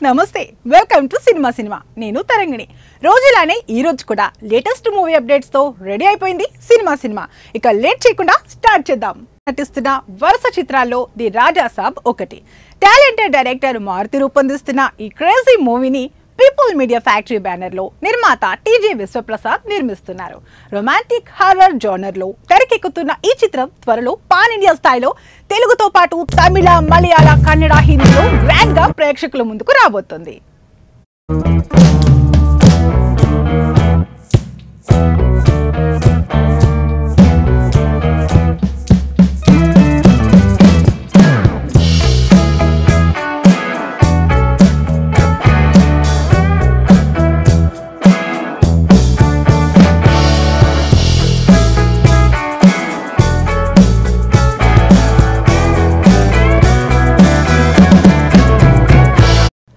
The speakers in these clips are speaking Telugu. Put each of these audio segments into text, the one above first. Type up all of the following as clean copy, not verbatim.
నమస్తే వెల్కమ్ టు సినిమా సినిమా నేను తరంగిణి రోజులానే ఈ రోజు కూడా లేటెస్ట్ మూవీ అప్డేట్స్ తో రెడీ అయిపోయింది సినిమా సినిమా ఇక లేట్ చేయకుండా స్టార్ట్ చేద్దాం నటిస్తున్న వరుస చిత్రాల్లో ది రాజా సాబ్ ఒకటి టాలెంటెడ్ డైరెక్టర్ మారుతి రూపొందిస్తున్న ఈ క్రేజీ మూవీని పీపుల్ మీడియా ఫ్యాక్టరీ బ్యానర్ లో నిర్మాత టీజీ విశ్వప్రసాద్ నిర్మిస్తున్నారు రొమాంటిక్ హారర్ జోనర్ లో తెరకెక్కుతున్న ఈ చిత్రం త్వరలో పాన్ ఇండియా స్థాయిలో తెలుగుతో పాటు తమిళ మలయాళ కన్నడ హిందీలో గ్రాండ్ గా ప్రేక్షకుల ముందుకు రాబోతుంది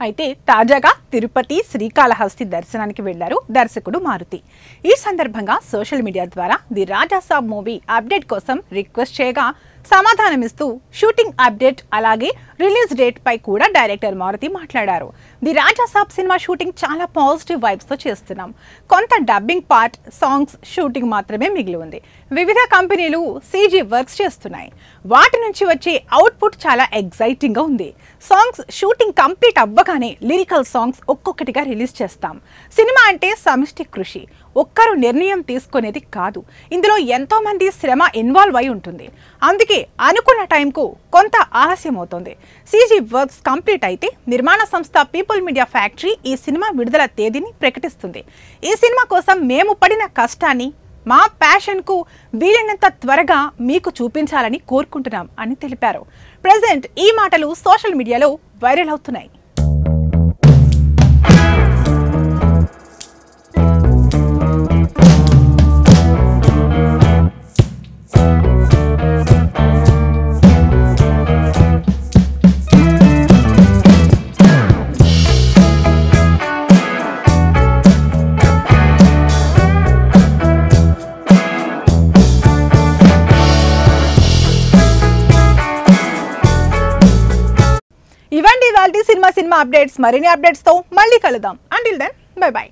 అయితే తాజాగా తిరుపతి శ్రీకాళహస్తి దర్శనానికి వెళ్లారు దర్శకుడు మారుతి ఈ సందర్భంగా సోషల్ మీడియా ద్వారా the Raja Saab movie update కోసం రిక్వెస్ట్ చేయగా సమాధానమిస్తూ షూటింగ్ అప్డేట్ అలాగే రిలీజ్ డేట్ పై కూడా డైరెక్టర్ మారుతి మాట్లాడారు the Raja Saab cinema shooting చాలా పాజిటివ్ వైబ్స్ తో చేస్తున్నాం కొంత డబ్బింగ్ పార్ట్ సాంగ్స్ షూటింగ్ మాత్రమే మిగిలి ఉంది వివిధ కంపెనీలు సీజీ వర్క్స్ చేస్తున్నాయి వాటి నుంచి వచ్చే అవుట్పుట్ చాలా ఎగ్జైటింగ్ గా ఉంది సాంగ్స్ షూటింగ్ కంప్లీట్ అవ్వగానే లిరికల్ సాంగ్స్ ఒక్కొక్కటిగా రిలీజ్ చేస్తాం సినిమా అంటే సమిష్టి కృషి ఒక్కరు నిర్ణయం తీసుకునేది కాదు ఇందులో ఎంతో మంది శ్రమ ఇన్వాల్వ్ అయి ఉంటుంది అందుకే అనుకున్న టైంకు కొంత ఆలస్యం అవుతుంది సీజీ వర్క్స్ కంప్లీట్ అయితే నిర్మాణ సంస్థ పీపుల్ మీడియా ఫ్యాక్టరీ ఈ సినిమా విడుదల తేదీని ప్రకటిస్తుంది ఈ సినిమా కోసం మేము పడిన కష్టాన్ని మా ప్యాషన్కు వీలైనంత త్వరగా మీకు చూపించాలని కోరుకుంటున్నాం అని తెలిపారు ప్రెజెంట్ ఈ మాటలు సోషల్ మీడియాలో వైరల్ అవుతున్నాయి ఇవండి ఇవాల్టి సినిమా అప్డేట్స్ మరిన్ని అప్డేట్స్ తో మళ్ళీ కలుద్దాం అంటిల్ దెన్ బై బై